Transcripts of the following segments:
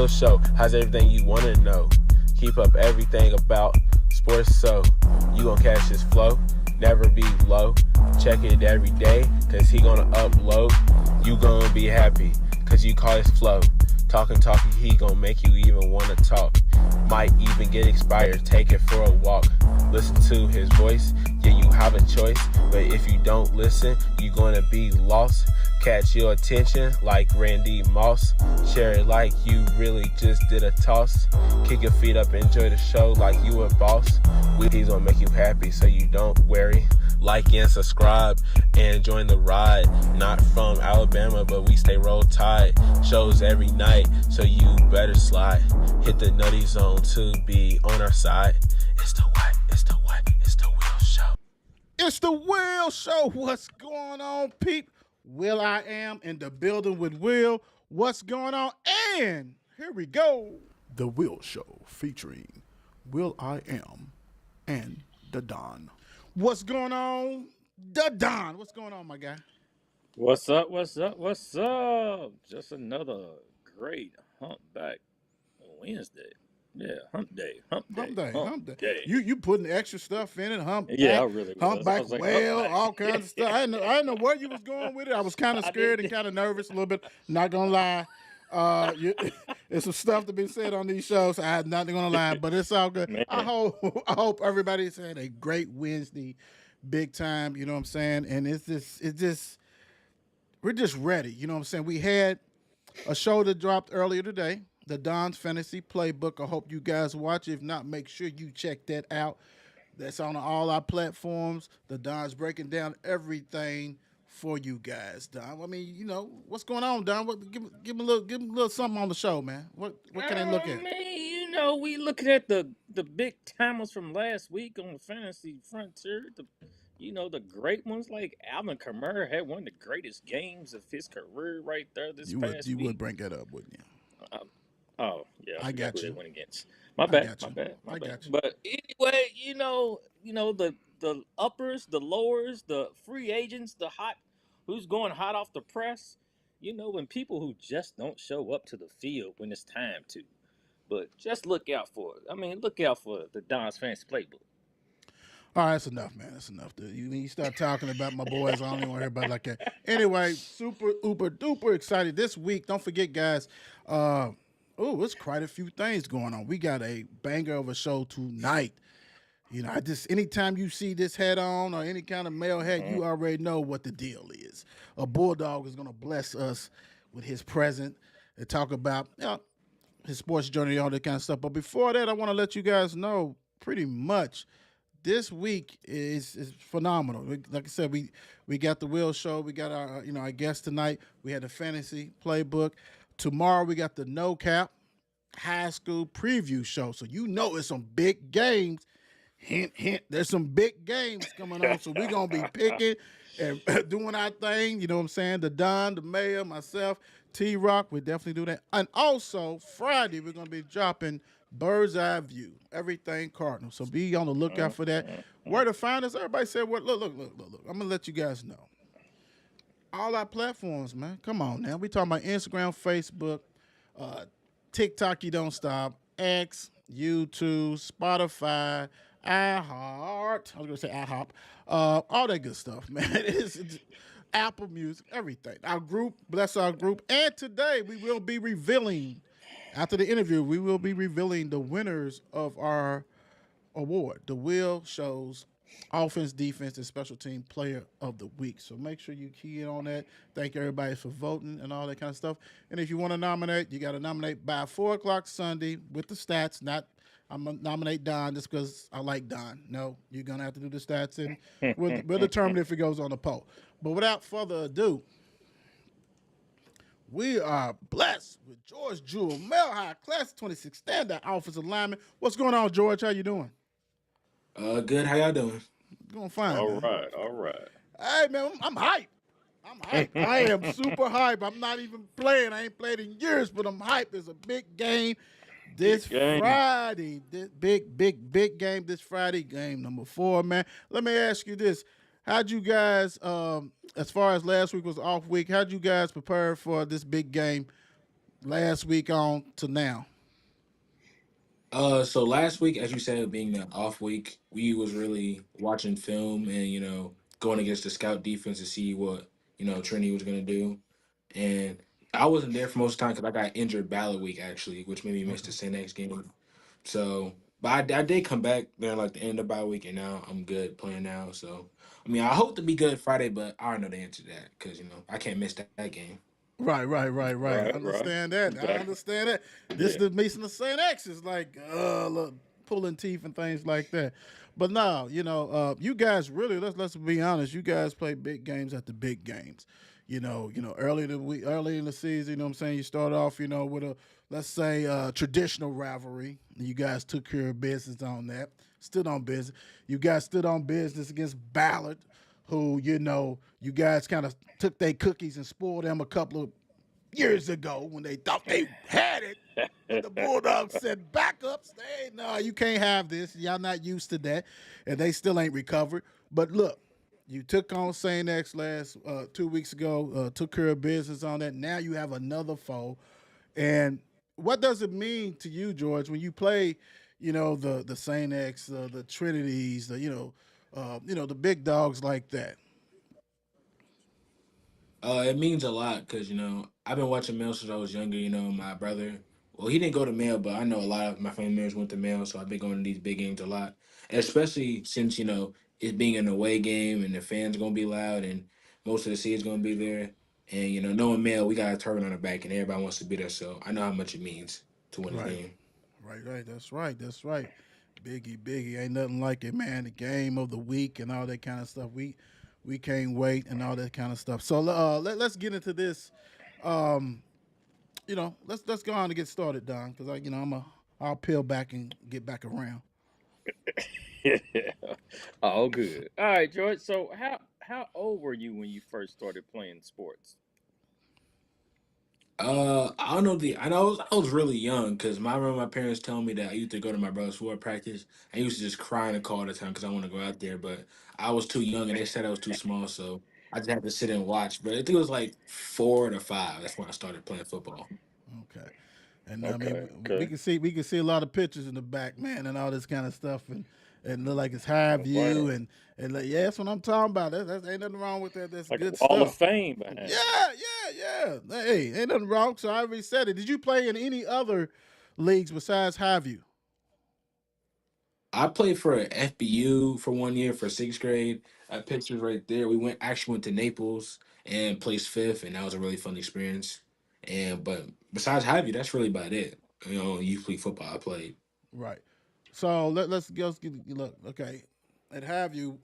Will Show has everything you want to know. Keep up everything about sports, so you gon' catch his flow, never be low. Check it every day, cause he gonna upload. You gonna be happy, cause you call his flow. Talking, he gonna make you even wanna talk. Might even get expired, take it for a walk. Listen to his voice, yeah, you have a choice. But if you don't listen, you gonna be lost. Catch your attention like Randy Moss. Share it like you really just did a toss. Kick your feet up, enjoy the show like you a boss. He's gonna make you happy, so you don't worry. Like and subscribe and join the ride. Not from Alabama, but we stay roll tide. Shows every night, so you better slide. Hit the nutty zone to be on our side. It's the what? It's the what? It's the Will Show. It's the Will Show. What's going on, peep? Will I am in the building with Will. What's going on? And here we go. The Will Show featuring Will I Am and the Don. What's going on? The Don. What's going on, my guy? What's up? What's up? What's up? Just another great humpback Wednesday. Yeah, hump day. Hump day. You putting extra stuff in it, humpback. Yeah, I really was. Humpback, Like, well, humpback. all kinds of stuff. I didn't know where you was going with it. I was kind of scared and kind of nervous a little bit. Not gonna lie. There's some stuff to be said on these shows. I'm not gonna lie, but it's all good. Man. I hope everybody's had a great Wednesday, big time. You know what I'm saying? And we're just ready. You know what I'm saying? We had a show that dropped earlier today, the Don's Fantasy Playbook. I hope you guys watch. If not, make sure you check that out. That's on all our platforms. The Don's breaking down everything for you guys, Don. I mean, you know, what's going on, Don? Give me a little something on the show, man. What can I look at? Man, you know, we looking at the big timers from last week on the fantasy frontier. The great ones like Alvin Kamara had one of the greatest games of his career right there this past week. You would bring that up, wouldn't you? Oh yeah, I got who you. They went against. My bad. I got you. But anyway, the uppers, the lowers, the free agents, who's going hot off the press. When people who just don't show up to the field when it's time to. But just look out for it. I mean, look out for the Don's Fantasy Playbook. All right, that's enough, man. That's enough, dude. You start talking about my boys, I don't even want to hear about it like that. Anyway, super, uber, duper excited this week. Don't forget, guys. There's quite a few things going on. We got a banger of a show tonight. Anytime you see this hat on or any kind of male hat, you already know what the deal is. A Bulldog is going to bless us with his present and talk about his sports journey, all that kind of stuff. But before that, I want to let you guys know pretty much this week is phenomenal. Like I said, we got the Will Show. We got our guest tonight. We had the Fantasy Playbook. Tomorrow we got the No Cap High School Preview Show. So it's some big games. Hint, hint. There's some big games coming on. So we're gonna be picking and doing our thing. You know what I'm saying? The Don, the Mayor, myself, T-Rock. We definitely do that. And also Friday we're gonna be dropping Bird's Eye View, everything Cardinal. So be on the lookout for that. Where to find us? Everybody said, look. I'm gonna let you guys know. All our platforms, man. Come on now. We talking about Instagram, Facebook, TikTok, you don't stop, X, YouTube, Spotify, iHeart. I was gonna say iHop. All that good stuff, man. It's Apple Music, everything. Our group, bless our group. And today we will be revealing, after the interview, we will be revealing the winners of our award, the Will Show's Offense, Defense, and Special Team Player of the Week. So make sure you key in on that. Thank everybody for voting and all that kind of stuff. And if you want to nominate, you got to nominate by 4 o'clock Sunday with the stats. I'm going to nominate Don just because I like Don. No, you're going to have to do the stats, and we'll determine if it goes on the poll. But without further ado, we are blessed with Jeorje Jewell, Mel High, Class 26 standout offensive lineman. What's going on, George? How you doing? Good. How y'all doing? Doing fine. All man. right. Hey, man, I'm hyped. I am super hyped. I'm not even playing. I ain't played in years, but I'm hyped. There's a big game this Friday. This big game this Friday. Game number 4, man. Let me ask you this. How'd you guys, as far as last week was off week, how'd you guys prepare for this big game last week on to now? So last week, as you said, being the off week, we was really watching film and going against the scout defense to see what Trinity was gonna do. And I wasn't there for most of the time because I got injured ballot week actually, which made me miss the Okay. Saint X game. So, but I did come back there like the end of bye week, and now I'm good playing now. So, I mean, I hope to be good Friday, but I already know the answer to that because I can't miss that game. Right. I Right. understand that. I Exactly. understand that. This Yeah. the Mason of Saint X is like look, pulling teeth and things like that. But no, you guys really let's be honest. You guys play big games at the big games. Early in the season. You know what I'm saying. You start off, with a let's say traditional rivalry. You guys took care of business on that. Stood on business. You guys stood on business against Ballard, who you guys kind of took their cookies and spoiled them a couple of years ago when they thought they had it. But the Bulldogs said backups. Hey, no, you can't have this. Y'all not used to that, and they still ain't recovered. But look, you took on Saint X last 2 weeks ago. Took care of business on that. Now you have another foe, and what does it mean to you, George, when you play? The Saint X, the Trinities, the big dogs like that. It means a lot because I've been watching Mail since I was younger. My brother, well, he didn't go to Mail, but I know a lot of my family members went to Mail, so I've been going to these big games a lot. And especially since it being an away game and the fans gonna be loud and most of the seats gonna be there, and knowing Mail, we got a turban on the back and everybody wants to be there, so I know how much it means to win the Right. game. Right. That's right. Biggie. Ain't nothing like it, man. The game of the week and all that kind of stuff. We can't wait and all that kind of stuff. So let's get into this. Um, let's go on and get started, Don, because I'll peel back and get back around. All good. All right, George. So how old were you when you first started playing sports? I don't know I know I was really young because I remember my parents telling me that I used to go to my brother's sport practice. I used to just cry in the car all the time because I want to go out there, but I was too young and they said I was too small, so I just had to sit and watch. But I think it was like 4 to 5. That's when I started playing football. Okay. And I mean, Okay. we Okay. can see a lot of pictures in the back, man, and all this kind of stuff, and look like it's high view, Wow. and like, yeah, that's what I'm talking about. That ain't nothing wrong with that. That's Like a good wall of stuff. fame behind you. Yeah. Hey, ain't nothing wrong. So I already said it. Did you play in any other leagues besides Highview? I played for FBU for 1 year for sixth grade. Pictures right there. We went to Naples and placed fifth, and that was a really fun experience. And but besides Hyvy, that's really about it. Youth league football I played. Right. So let's get look. Okay, at Highview,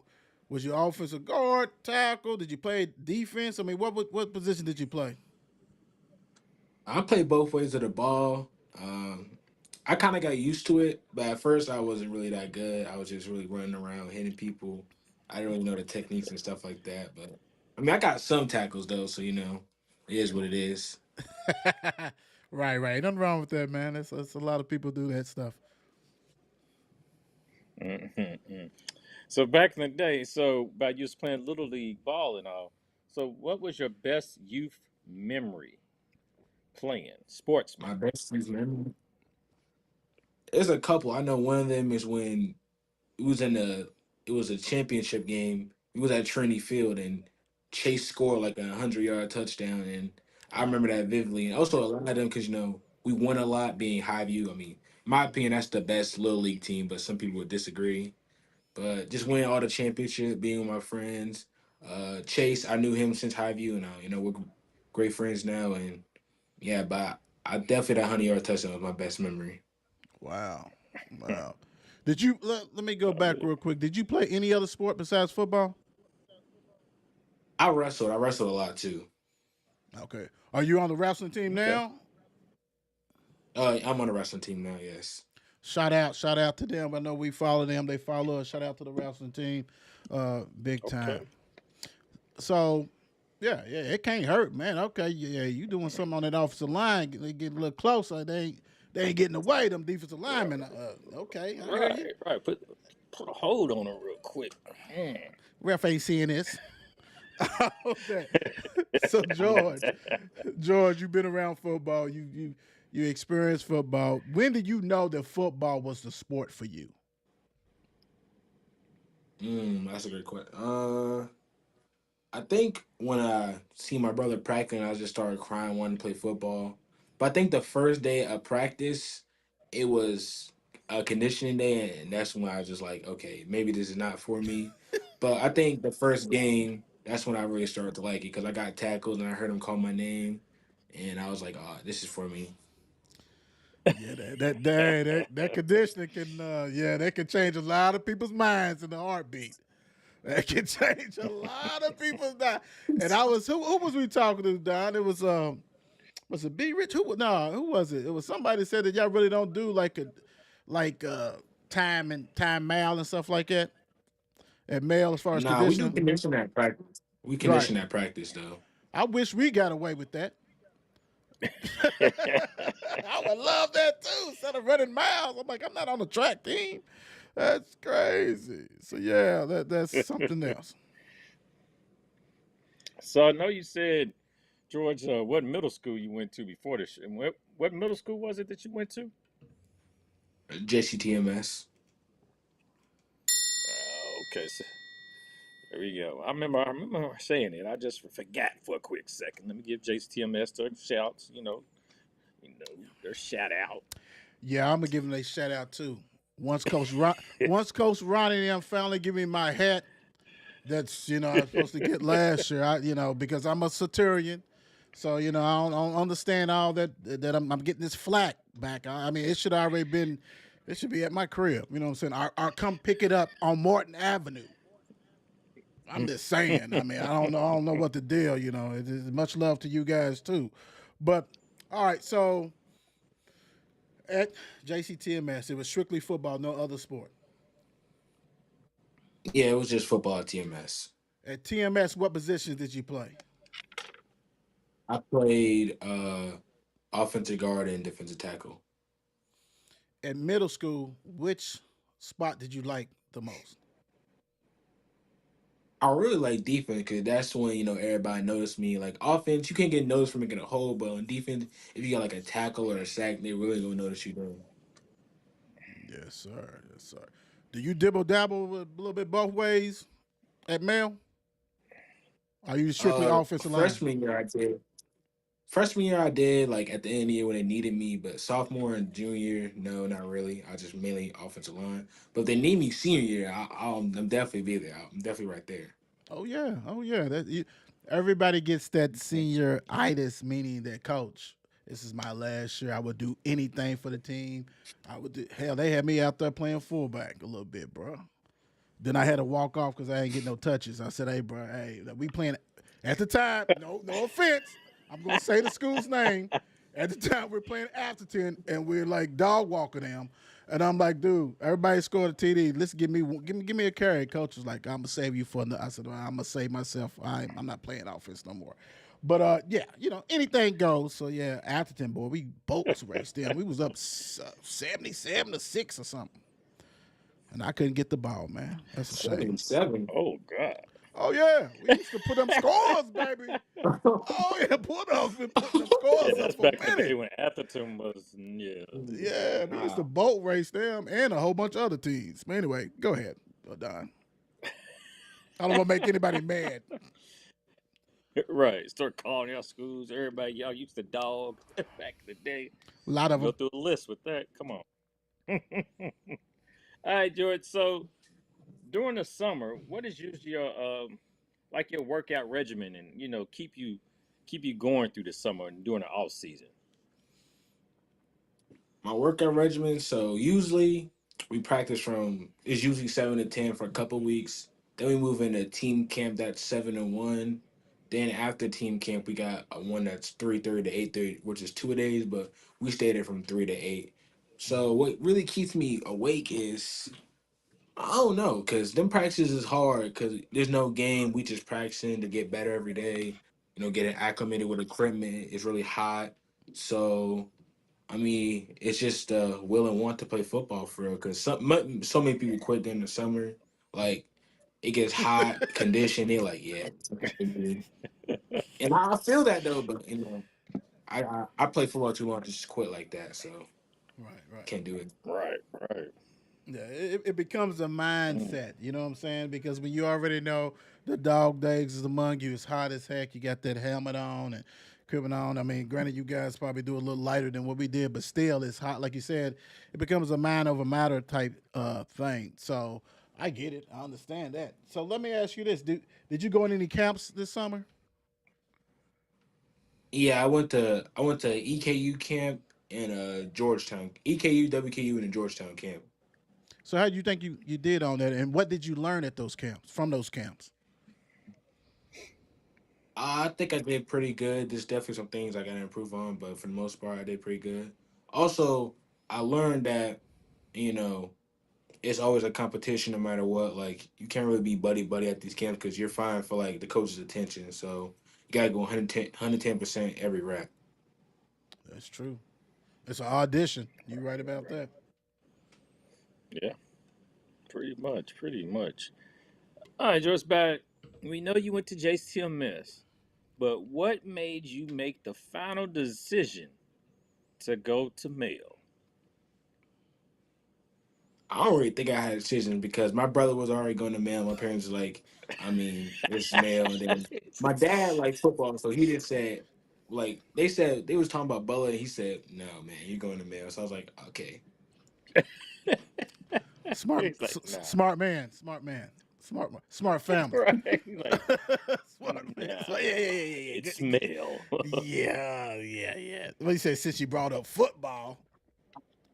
was you offensive guard, tackle? Did you play defense? I mean, what position did you play? I played both ways of the ball. Um, I kind of got used to it, but at first I wasn't really that good. I was just really running around hitting people. I didn't really know the techniques and stuff like that. But I mean, I got some tackles though, so it is what it is. Right. Nothing wrong with that, man. That's a lot of people do that stuff. Mm-hmm. So back in the day, so about you was playing little league ball and all. So what was your best youth memory playing sports My memory? best season memory. There's a couple. I know one of them is when it was in the it was a championship game. It was at Trinity Field and Chase scored like 100-yard touchdown and I Wow. remember that vividly. And also a lot of them because we won a lot being Highview. I mean, in my opinion, that's the best little league team, but some people would disagree. But just winning all the championship, being with my friends. Chase, I knew him since Highview, and we're great friends now. And yeah, but I definitely that 100-yard touchdown was my best memory. Wow. Wow. Did you let me go back real quick? Did you play any other sport besides football? I wrestled. I wrestled a lot too. Okay. Are you on the wrestling team Okay. now? I'm on the wrestling team now. Yes. Shout out to them. I know we follow them. They follow us. Shout out to the wrestling team, big Okay. time. So, yeah, it can't hurt, man. Okay, yeah, you doing something on that offensive line? They get a little closer. They ain't getting away. Them defensive linemen. Okay, I hear you. Right. Put a hold on it real quick. Mm. Ref ain't seeing this. Okay. So George, you've been around football. You experienced football. When did you know that football was the sport for you? That's a good question. I think when I see my brother practicing, I just started crying, wanting to play football. But I think the first day of practice, it was a conditioning day, and that's when I was just like, okay, maybe this is not for me. But I think the first game, that's when I really started to like it because I got tackled and I heard him call my name, and I was like, oh, this is for me. Yeah, that conditioning can yeah, that can change a lot of people's minds in a heartbeat. That can change a lot of people's mind. And I was who was we talking to, Don? It was it B Rich? Who was it? It was somebody said that y'all really don't do like time and time mail and stuff like that at mail as far as Nah, we do conditioning. condition at practice. We Right. condition at practice though. I wish we got away with that. I would love that too. Instead of running miles, I'm like, I'm not on the track team. That's crazy. So yeah, that's something else. So I know you said, George, what middle school you went to before this? And what middle school was it that you went to? JCTMS. Okay, so there we go. I remember saying it. I just forgot for a quick second. Let me give JCTMS their shouts. Their shout out. Yeah, I'm gonna give them a shout out too. Once Coach Ronnie and them finally give me my hat, that's I was supposed to get last year. Because I'm a Saturian, so I don't understand all that I'm getting this flack back. I mean, it should already been, it should be at my crib. You know what I'm saying? Or come pick it up on Morton Avenue. I'm just saying. I mean, I don't know what the deal. It is much love to you guys too, but all right. So at JCTMS, it was strictly football, no other sport. Yeah, it was just football at TMS. At TMS, what positions did you play? I played offensive guard and defensive tackle. At middle school, which spot did you like the most? I really like defense because that's when everybody noticed me. Like offense, you can't get noticed for making a hole, but on defense, if you got like a tackle or a sack, they really gonna notice you doing. Yes, sir. Yes, sir. Do you dibble dabble a little bit both ways at Male? Are you strictly offensive line? Freshman year I did. Freshman year I did like at the end of the year when they needed me, but sophomore and junior year, no, not really. I just mainly offensive line. But if they need me senior year, I'm definitely be there. I'm definitely right there. Oh yeah, oh yeah. Everybody gets that senior itis, meaning that coach. This is my last year. I would do anything for the team. I would do, hell. They had me out there playing fullback a little bit, bro. Then I had to walk off because I ain't get no touches. I said, "Hey, bro, hey, we playing at the time. No offense. I'm gonna say the school's name. At the time, we're playing Atherton, and we're like dog walking them. And I'm like, dude, everybody scored a TD. Let's give me a carry. Coach was like, I'm gonna save you for. I said, well, I'm gonna save myself. I'm not playing offense no more. But yeah, anything goes. So yeah, Atherton, boy, we bolts raced them. We was up 77-6 or something. And I couldn't get the ball, man. That's a shame. 77. Oh God. Oh yeah, we used to put them scores, baby. Oh yeah, Bulldogs been putting them Yeah, scores up that's for back a in the day minute. when Atherton was, yeah. Yeah, we used to Wow. boat race them and a whole bunch of other teams. But anyway, go ahead, Don. I don't want to make anybody mad. Right. Start calling out schools. Everybody, y'all used to dog back in the day. A lot of Go them. through a list with that. Come on. All right, George. So during the summer, what is usually your like your workout regimen and keep you going through the summer and during the off season? My workout regimen. So usually we practice from it's usually 7 to 10 for a couple weeks. Then we move into team camp that's 7 to 1. Then after team camp we got a one that's 3:30 to 8:30, which is 2 days, but we stay there from 3 to 8. So what really keeps me awake is I don't know, cause them practices is hard, cause there's no game. We just practicing to get better every day. Getting acclimated with equipment. It's really hot, so I mean, it's just will and want to play football for real. Cause so many people quit during the summer. Like it gets hot, conditioned. They're like, yeah, it's okay. And I feel that though, but I play football too long to just quit like that, so Right, right. can't do it. Right, right. Yeah, it becomes a Mm. mindset. You know what I'm saying? Because when you already know the dog days is among you, it's hot as heck. You got that helmet on and equipment on. I mean, granted, you guys probably do a little lighter than what we did, but still, it's hot. Like you said, it becomes a mind over matter type thing. So I get it. I understand that. So let me ask you this: did you go on any camps this summer? Yeah, I went to EKU camp and Georgetown, EKU, WKU, and a Georgetown camp. So how do you think you did on that, and what did you learn at those camps from those camps? I think I did pretty good. There's definitely some things I got to improve on, but for the most part, I did pretty good. Also, I learned that you know it's always a competition no matter what. Like you can't really be buddy buddy at these camps because you're fine for like the coach's attention. So you gotta go 110% every rep. That's true. It's an audition. You right about that. Yeah, pretty much, pretty much. All right, George, back. We know you went to JCMS, but what made you make the final decision to go to Mayo? I don't really think I had a decision because my brother was already going to mail. My parents were like, I mean, this is mail. And then my dad liked football, so he just said, like, they said, they was talking about Butler, and he said, no, man, you're going to mail. So I was like, okay. Smart, He's like, nah. smart man, smart man, smart family. Right? He's like, Smart man. nah, So, yeah, yeah, yeah, yeah, yeah. it's Mayo. Yeah, yeah, yeah. Well, you said since you brought up football,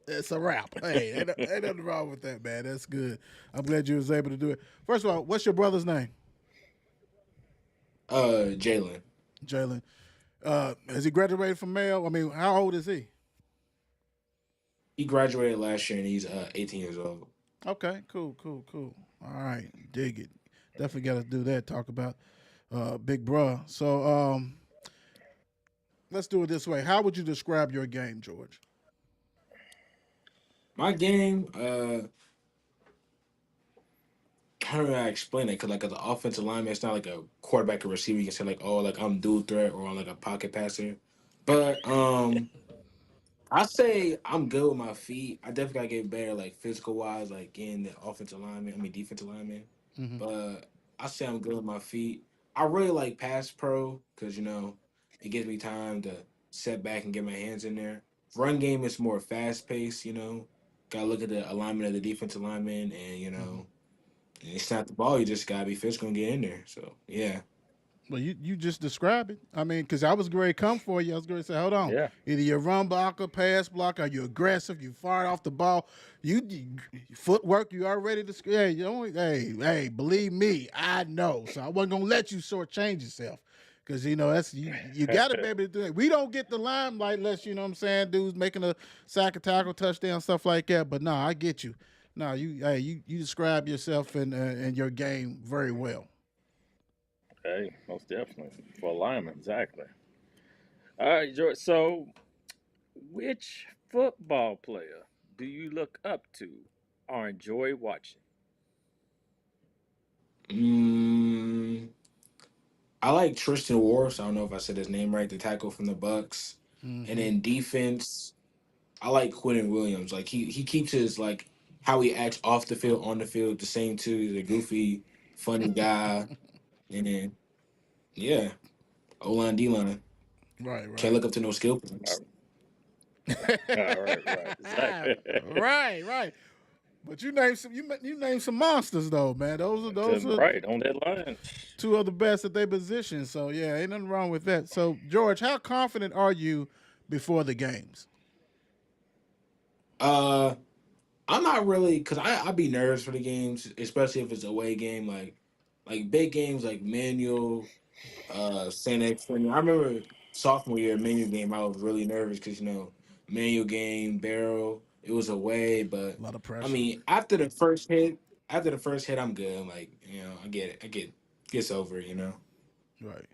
it's a wrap. Hey, ain't nothing wrong with that, man. That's good. I'm glad you was able to do it. First of all, what's your brother's name? Jalen. Jalen. Has he graduated from Mayo? I mean, how old is he? He graduated last year, and he's 18 years old. Okay, cool, cool, cool. All right, dig it. Definitely got to do that. Talk about big bruh. So let's do it this way. How would you describe your game, George? My game, how do I explain it? Because like as an offensive lineman, it's not like a quarterback or receiver. You can say like, oh, like I'm dual threat or I'm like a pocket passer. But I say I'm good with my feet. I definitely gotta get better, like physical wise, like in the offensive lineman. I mean defensive lineman. Hmm. But I say I'm good with my feet. I really like pass pro because it gives me time to set back and get my hands in there. Run game is more fast paced. Gotta look at the alignment of the defensive lineman and Hmm. and it's not the ball. You just gotta be physical and get in there. So yeah. Well, you just described it. I mean, because I was going to come for you. I was going to say, hold on. Yeah. Either you run blocker, pass blocker, are you aggressive? You fired off the ball. You footwork. You already yeah. You only hey. Believe me, I know. So I wasn't going to let you shortchange yourself. Because that's you got to be able to do it. We don't get the limelight unless what I'm saying, dudes making a sack, a tackle, touchdown, stuff like that. But no, I get you. No, you describe yourself and your game very well. Hey, most definitely. For a lineman, exactly. All right, George. So, which football player do you look up to or enjoy watching? Mm, I like Tristan Wirfs. I don't know if I said his name right. The tackle from the Bucks. And Hmm. then defense, I like Quentin Williams. Like he keeps his like how he acts off the field, on the field, the same too. He's a goofy, funny guy. And then yeah, O line, D line. Right, Can't right. look up to no skill All points. right, right, exactly. Right, right. But you name some monsters though, man. Those are Right on that line. two of the best at their position. So yeah, ain't nothing wrong with that. So George, how confident are you before the games? Uh, I'm not really because I be nervous for the games, especially if it's a away game, like big games like Manual, Saint X. I remember sophomore year Manual game, I was really nervous because Manual game Barrel, it was away, but A lot of I pressure. mean after the first hit, I'm good. I'm like I get it, I get gets over it. Right.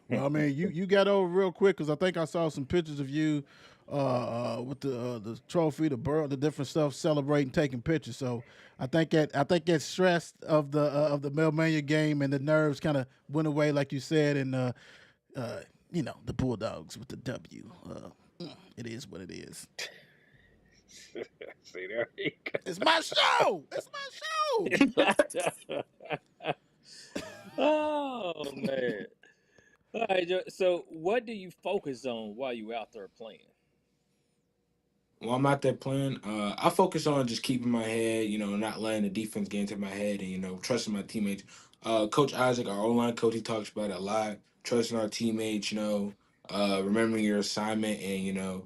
Well, I mean, you got over real quick because I think I saw some pictures of you with the trophy, the different stuff, celebrating, taking pictures. So I think that stress of the Melmania game and the nerves kind of went away, like you said, and uh, the Bulldogs with the W. It is what it is. See there you It's my show. It's my show. go. Oh man. All right, so what do you focus on while you out there playing? While I'm out there playing, I focus on just keeping my head, not letting the defense get into my head, and trusting my teammates. Coach Isaac, our O line coach, he talks about it a lot. Trusting our teammates, remembering your assignment, and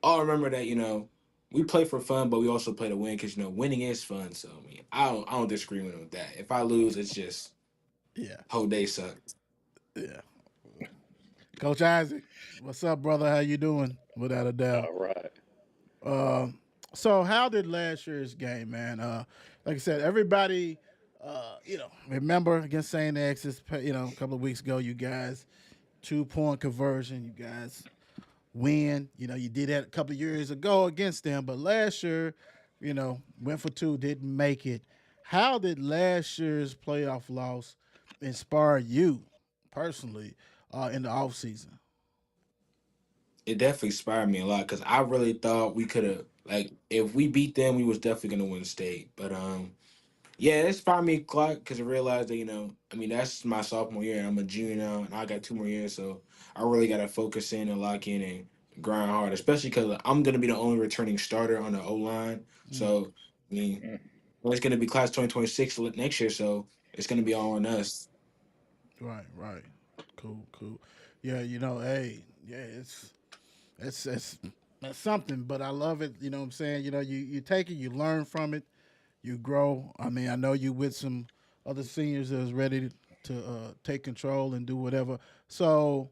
all remember that we play for fun, but we also play to win because winning is fun. So I mean, I don't disagree with him with that. If I lose, it's just Yeah, whole day sucks. yeah. Coach Isaac, what's up, brother? How you doing? Without a doubt. All right. Um, so how did last year's game, man? Like I said, everybody, remember against St. X's, a couple of weeks ago, you guys 2 point conversion, you guys win. You did that a couple of years ago against them, but last year, went for two, didn't make it. How did last year's playoff loss inspire you personally in the offseason? It definitely inspired me a lot because I really thought we could have like if we beat them, we was definitely gonna win state. But yeah, it inspired me a lot because I realized that I mean that's my sophomore year. And I'm a junior now, and I got 2 more years, so I really gotta focus in and lock in and grind hard, especially because I'm gonna be the only returning starter on the O line. Mm, So I mean, Mm. well, it's gonna be class 2026 next year, so it's gonna be all on us. right, right. Cool, cool. Yeah, hey, yeah, it's it's something, but I love it. You know what I'm saying? You take it, you learn from it, you grow. I mean, I know you with some other seniors that was ready to take control and do whatever. So,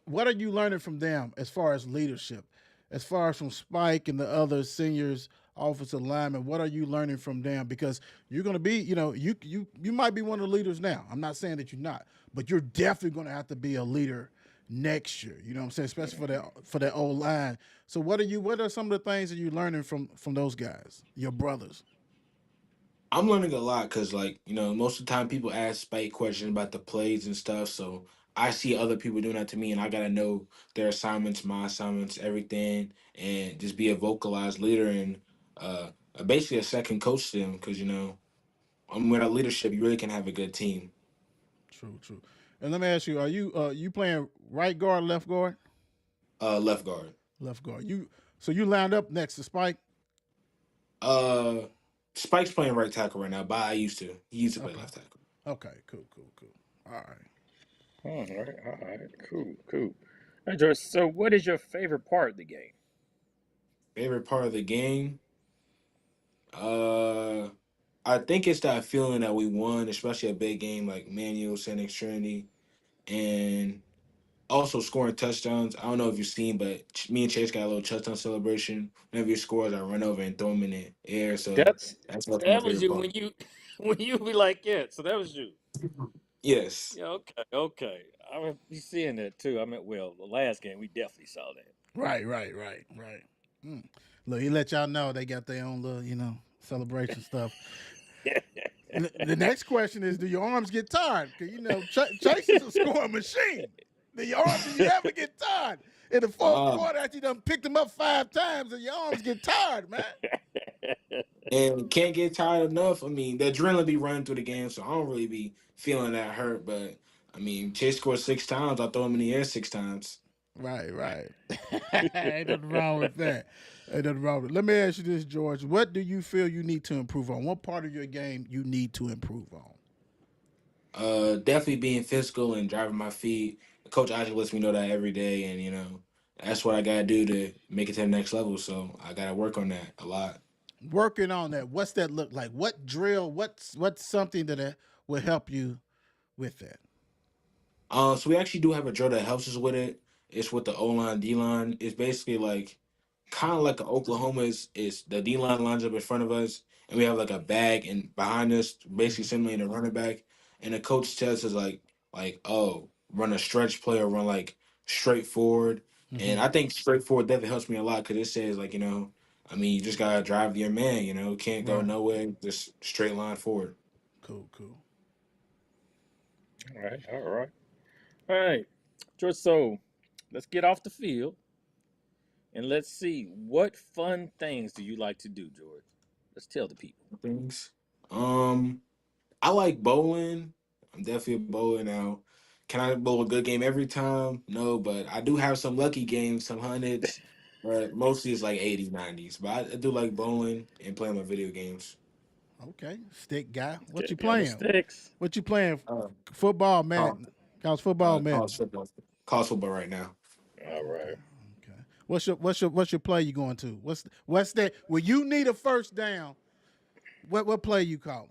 what are you learning from them as far as leadership, as far as from Spike and the other seniors, offensive linemen? What are you learning from them? Because you're going to be, you might be one of the leaders now. I'm not saying that you're not, but you're definitely going to have to be a leader next year. You know what I'm saying, especially for that old line. So what are some of the things that you're learning from those guys, your brothers? I'm learning a lot because, like, most of the time people ask Spike questions about the plays and stuff. So I see other people doing that to me, and I gotta know their assignments, my assignments, everything, and just be a vocalized leader and basically a second coach to them. Because without leadership, you really can have a good team. True, true. And let me ask you: are you playing right guard, left guard? Left guard. Left guard. So you lined up next to Spike. Uh, Spike's playing right tackle right now, but I used to. He used to play Okay. left tackle. Okay. Cool. Cool. Cool. All right. All right, cool, cool. Hey, George, so what is your favorite part of the game? Favorite part of the game. Uh, I think it's that feeling that we won, especially a big game like Manual, San Trinity, and also scoring touchdowns. I don't know if you've seen, but me and Chase got a little touchdown celebration. Whenever he scores, I run over and throw him in the air. So That's that's what's my that was favorite you part. when you when you be like, yeah. So that was you. Yes. Yeah, okay, okay. I would be seeing that too. I mean, well, the last game we definitely saw Right. Right. Right. Right. Mm. Look, he let y'all know they got their own little, celebration stuff. that. The next question is: do your arms get tired? Because Chase is a scoring machine. Do you ever get tired in the fourth Uh, quarter after you done picked them up 5 times and your arms get tired, man? and can't get tired enough. I mean, the adrenaline be running through the game, so I don't really be feeling that hurt. But I mean, Chase scored 6 times. I throw him in the air 6 times. Right, right. Ain't nothing wrong with that. Ain't nothing wrong with it. Let me ask you this, George. What do you feel you need to improve on? What part of your game you need to improve on? Definitely being physical and driving my feet. Coach Isaac lets me know that every day, and that's what I gotta do to make it to the next level. So I gotta work on that a lot. Working on that. What's that look like? What drill? What's something that will help you with that? So we actually do have a drill that helps us with it. It's with the O line, D line. It's basically like kind of like a Oklahoma is the D line lines up in front of us, and we have like a bag and behind us, basically Mhm. simulating a running back. And the coach tells us like oh run a stretch play or run like straight forward. And I think straightforward definitely helps me a lot because it says like I mean you just gotta drive your man. Can't go Right. nowhere, just straight line forward. Cool. Cool. All right, all right, all right, George. So let's get off the field and let's see what fun things do you like to do, George. Let's tell the people. Things. Um, I like bowling. I'm definitely a bowler now. Can I bowl a good game every time? No, but I do have some lucky games, some hundreds, but mostly it's like 80s, 90s. But I do like bowling and playing my video games. Okay. Stick guy. What you Getting me on the playing? sticks. What you playing? Uh, Football, call, Madden. College football, college Madden. football, college football right now. All right. Okay. What's your play you going to? What's that? When you need a first down, what play you calling?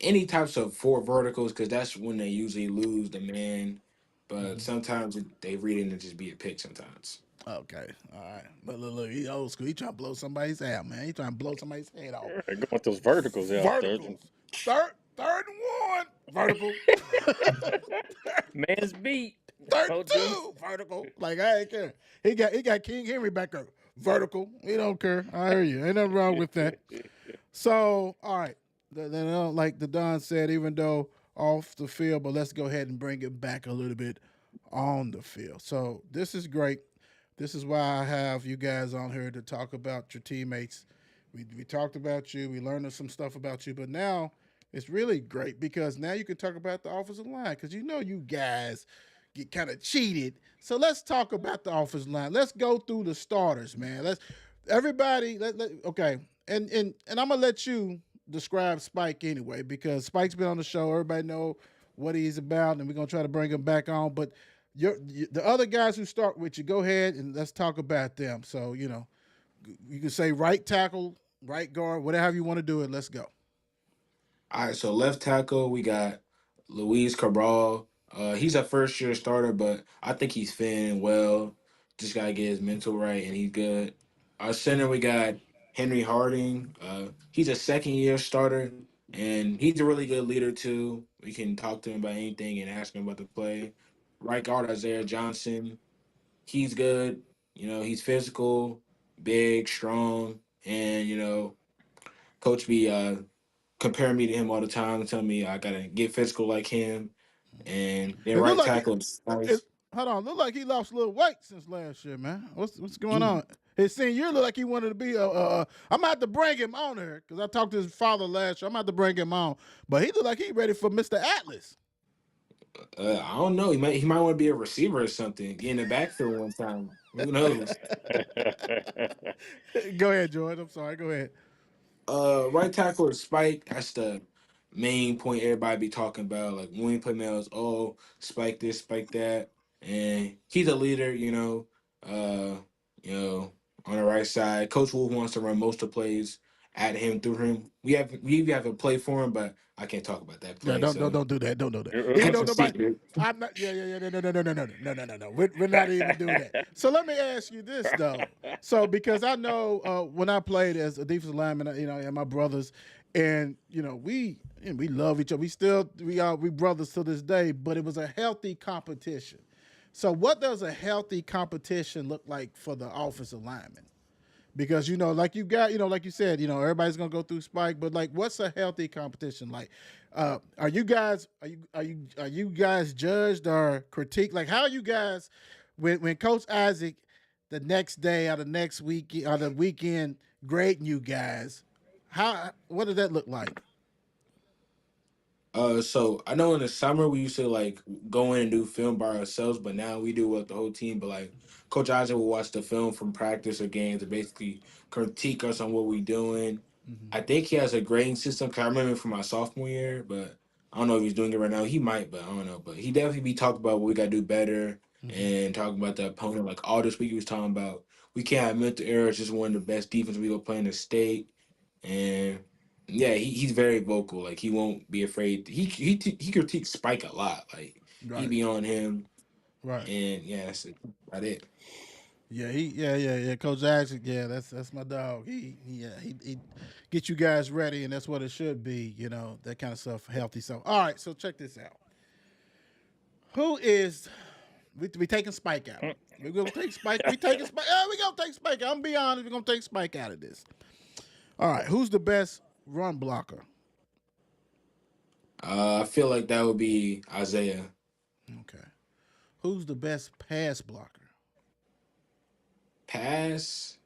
Any types of four verticals because that's when they usually lose the man. But Mm-hmm. sometimes they read it and just be a pick sometimes. Okay, all right. But look, he old school. He trying to blow somebody's head, man. He trying to blow somebody's head off. All right. Go with those verticals out there. Verticals. Third and one. Vertical. Man's beat. Third Oh, and dude. two. Vertical. Like I ain't care. He got King Henry back there. Vertical. He don't care. I hear you. Ain't nothing wrong with that. So, all right. Then, like the Don said, even though off the field, but let's go ahead and bring it back a little bit on the field. So this is great. This is why I have you guys on here to talk about your teammates. We talked about you. We learned some stuff about you, but now it's really great because now you can talk about the offensive line because you guys get kind of cheated. So let's talk about the offensive line. Let's go through the starters, man. Let's everybody. Okay, and I'm gonna let you describe Spike anyway because Spike's been on the show. Everybody know what he's about, and we're gonna try to bring him back on. But the other guys who start with you, go ahead and let's talk about them. So you can say right tackle, right guard, whatever you want to do it. Let's go. All right, so left tackle we got Luis Cabral. He's a first year starter, but I think he's fitting well. Just gotta get his mental right, and he's good. Our center we got Henry Harding. He's a second year starter, and he's a really good leader too. We can talk to him about anything and ask him about the play. Right guard Isaiah Johnson. He's good. He's physical, big, strong, and coach be comparing me to him all the time, telling me I gotta get physical like him. And their It looked right like tackle is it, nice. hold on, look like he lost a little weight since last year, man. What's going He, on? His senior year looked like he wanted to be I'm gonna have to bring him on here because I talked to his father last year. I'm gonna have to bring him on, but he looked like he ready for Mr. Atlas. I don't know. He might want to be a receiver or something. Get in the backfield one time. Who knows? Go ahead, Jordan. I'm sorry. Go ahead. Right tackle is Spike. That's the main point everybody be talking about. Like when we play males, oh, Spike this, Spike that, and he's a leader. Uh, on the right side, Coach Wolf wants to run most of the plays at him through him. We have a play for him, but I can't talk about that Yeah, play. don't So don't do that. Don't do that. He that's don't a nobody. secret. I'm not. Yeah, yeah, yeah. No. We're not even doing that. So let me ask you this though. So because I know when I played as a defensive lineman, and my brothers, and we love each other. We brothers to this day. But it was a healthy competition. So what does a healthy competition look like for the offensive lineman? Because like you got, like you said, everybody's gonna go through Spike, but like, what's a healthy competition like? Are you guys judged or critiqued? Like, how are you guys when Coach Isaac the next day or the next week or the weekend grading you guys? What does that look like? So I know in the summer we used to like go in and do film by ourselves, but now we do it with the whole team. But like Coach Isaac will watch the film from practice or games to basically critique us on what we're doing. Mm-hmm. I think he has a grading system. Cause I remember from my sophomore year, but I don't know if he's doing it right now. He might, but I don't know. But he definitely be talking about what we got to do better Mm-hmm. and talking about the opponent. Like all this week he was talking about we can't have mental errors. Just one of the best defense we go play in the state. And yeah, he's very vocal. Like he won't be afraid. He critiques Spike a lot. Like he Right. be on him, Right. and yeah, that's about it. Yeah, yeah. Coach Jackson, yeah, that's my dog. He get you guys ready, and that's what it should be. That kind of stuff, healthy. So, all right. So check this out. Who is We taking Spike out. We're gonna take Spike. We taking Spike. We gonna take Spike out. I'm gonna be honest. We're gonna take Spike out of this. All right. Who's the best run blocker? I feel like that would be Isaiah. Okay. Who's the best pass blocker? Pass.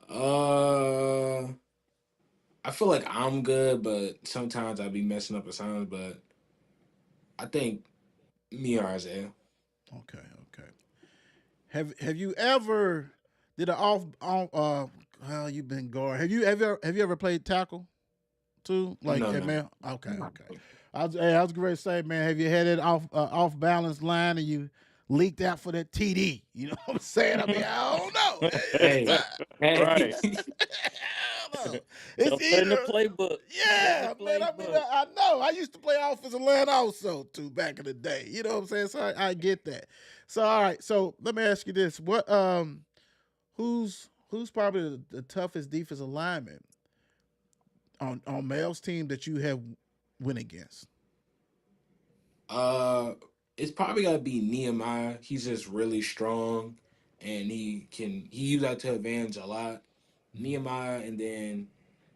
Uh, I feel like I'm good, but sometimes I be messing up assignments. But I think me or Isaiah. Okay. Okay. Have you ever did an well, you've been guard. Have you ever played tackle too? Like No, at no. man. Okay. Okay. I was going to say, man, have you had it off balance line and you leaked out for that TD? You know what I'm saying? I mean, I don't know. Hey, hey. Right. I don't know. So It's put in the either. playbook. Put in the Yeah, man. I mean, playbook. I know. I used to play offensive line also too back in the day. You know what I'm saying? So I get that. So all right. So let me ask you this: who's probably the toughest defensive lineman on Mel's team that you have went against? Uh, it's probably gotta be Nehemiah. He's just really strong, and he use that to advantage a lot. Nehemiah, and then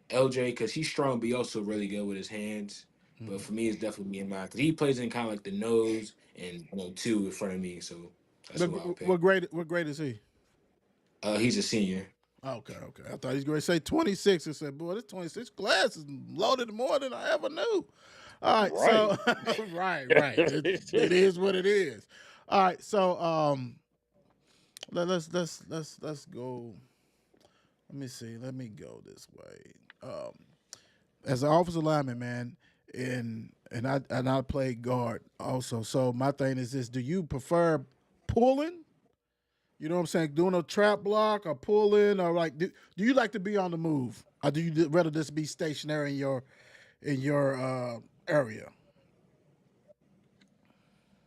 LJ because he's strong, but he also really good with his hands. But Mhm. for me, it's definitely Nehemiah because he plays in kind of like the nose and two in front of me. So that's What, who I'll pick. what grade is he? He's a senior. Okay, okay. I thought he was going to say 26. I said, boy, this 26 class is loaded more than I ever knew. All right, Right. so right. It is what it is. All right, so let's go. Let me see. Let me go this way. As an offensive lineman, man, and I play guard also. So my thing is this: do you prefer pulling? You know what I'm saying? Doing a trap block or pulling, or like, do you like to be on the move, or do you rather just be stationary in your area?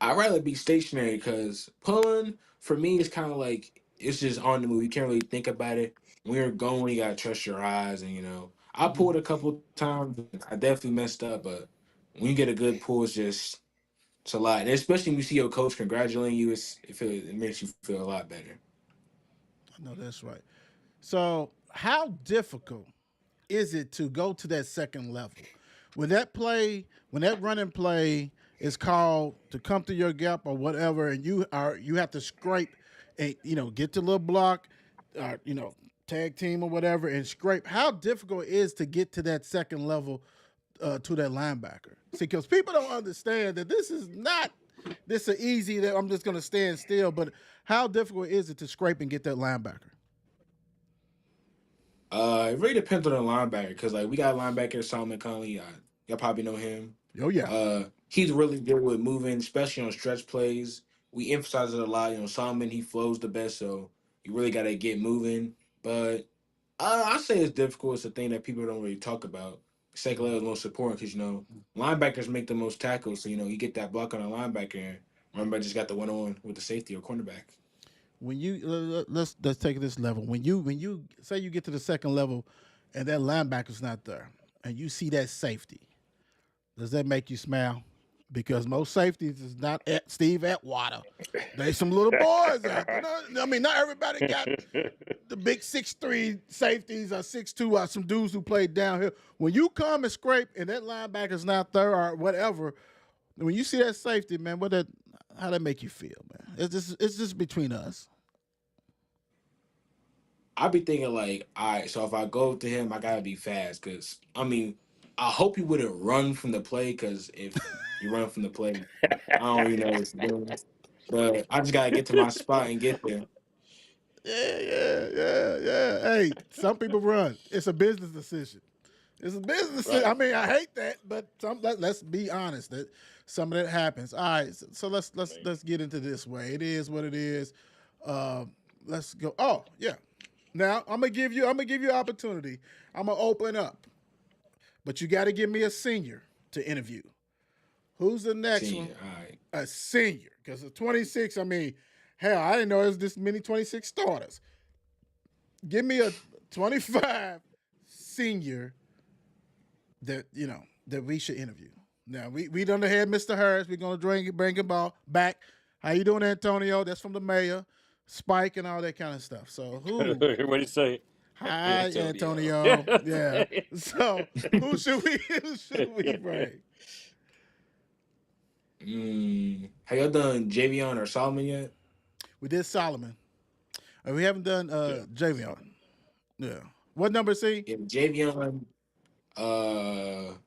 I'd rather be stationary because pulling for me is kind of like it's just on the move. You can't really think about it. When you're going, you gotta trust your eyes, and I pulled a couple times. I definitely messed up, but when you get a good pull, it's a lot. And especially when you see your coach congratulating you, it makes you feel a lot better. I know that's right. So, how difficult is it to go to that second level? When that running play is called to come to your gap or whatever, and you have to scrape and get to the little block, tag team or whatever, and scrape. How difficult it is to get to that second level to that linebacker? See, because people don't understand that this is not this is easy that I'm just going to stand still, but how difficult is it to scrape and get that linebacker? It really depends on the linebacker because like we got a linebacker Solomon Conley. Y'all probably know him. Oh yeah. He's really good with moving, especially on stretch plays. We emphasize it a lot. Solomon he flows the best, so you really got to get moving. But I say it's difficult. It's a thing that people don't really talk about. Second level is most important because linebackers make the most tackles. So you get that block on a linebacker. And remember, just got the one on with the safety or cornerback. When you let's take this level. When you say you get to the second level, and that linebacker's not there, and you see that safety, does that make you smile? Because most safeties is not Steve Atwater. They some little boys out there. I mean, not everybody got the big 6'3" safeties or 6'2" or some dudes who played downhill. When you come and scrape and that linebacker's not there or whatever, when you see that safety, man, how that make you feel, man? It's just between us. I be thinking like, all right, so if I go to him, I gotta be fast because I hope he wouldn't run from the play because if you run from the play, I don't really know what to do. But I just gotta get to my spot and get there. Yeah. Hey, some people run. It's a business decision. It's a business decision. Right. I mean, I hate that, but let's be honest that some of that happens. All right, so let's I let's mean, let's get into this way. It is what it is. Let's go. Oh yeah. Now I'm gonna give you an opportunity. I'm gonna open up, but you got to give me a senior to interview. Who's the next one? Senior, all right. A senior, because the 26. I mean, hell, I didn't know there's this many 26 starters. Give me a 25 senior that we should interview. Now we done had Mr. Harris. We're gonna bring him back. How you doing, Antonio? That's from the mayor, Spike, and all that kind of stuff. So who? What do you say? Hi, Antonio. Antonio. Yeah. So who should we bring? Have y'all done Javion or Solomon yet? We did Solomon. We haven't done Javion. Yeah. What number is he? Yeah, Javion. Dang,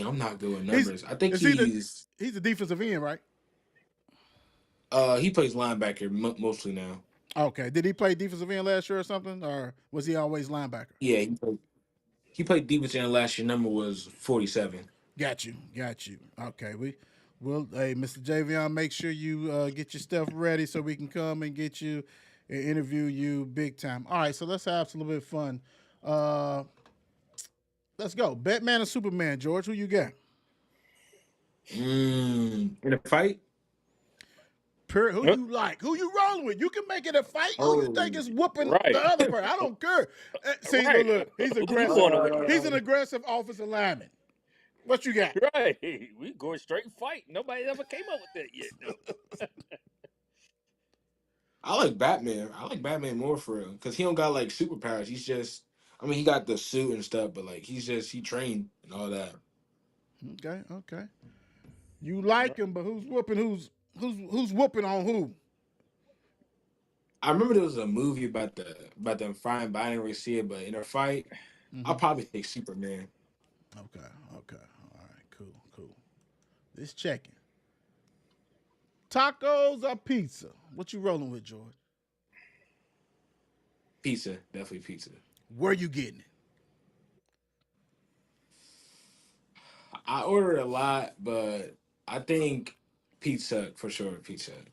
I'm not good with He's numbers. I think is he he's the defensive end, right? he plays linebacker mostly now. Okay. Did he play defensive end last year or something, or was he always linebacker? Yeah, he played defense end last year. Number was 47. Got you. Okay, we'll hey Mr. Javion, make sure you get your stuff ready so we can come and get you and interview you big time. All right, so let's have some little bit of fun. Let's go. Batman and Superman, George. Who you got? In a fight? Who you like? Who you rolling with? You can make it a fight. Who you think is whooping Right. the other person? I don't care. See, Right. look, he's Who you aggressive. going with? He's an aggressive offensive lineman. What you got? Right. We going straight fight. Nobody ever came up with that yet. No. I like Batman. I like Batman more for real because he don't got like superpowers. He's just, I mean, he got the suit and stuff, but like he trained and all that. Okay. You like him, but who's whooping? Who's whooping on who? I remember there was a movie about them fighting, but I didn't really see it. But in a fight, I'll probably take Superman. Okay. All right. Cool. This checking. Tacos or pizza? What you rolling with, George? Pizza, definitely pizza. Where you getting it? I order a lot, but I think Pizza Hut, for sure. Pizza Hut.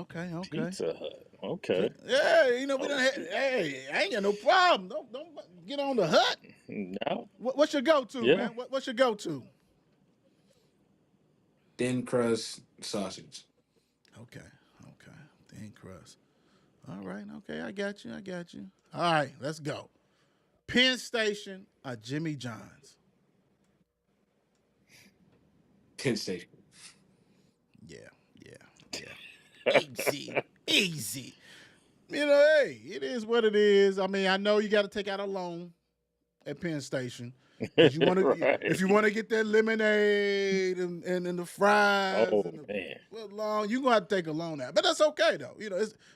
Okay. Pizza Hut. Okay. Yeah, we done had, hey, I ain't got no problem. Don't get on the Hut. No. What's your go-to, man? What's your go-to? Thin crust sausage. Okay. Thin crust. All right. Okay, I got you. All right, let's go. Penn Station or Jimmy John's? Penn Station. Yeah. Easy. Hey, it is what it is. I mean, I know you got to take out a loan at Penn Station. If you want Right. to get that lemonade and the fries, Oh, and the man. loan, you gonna have to take a loan out. But that's okay though.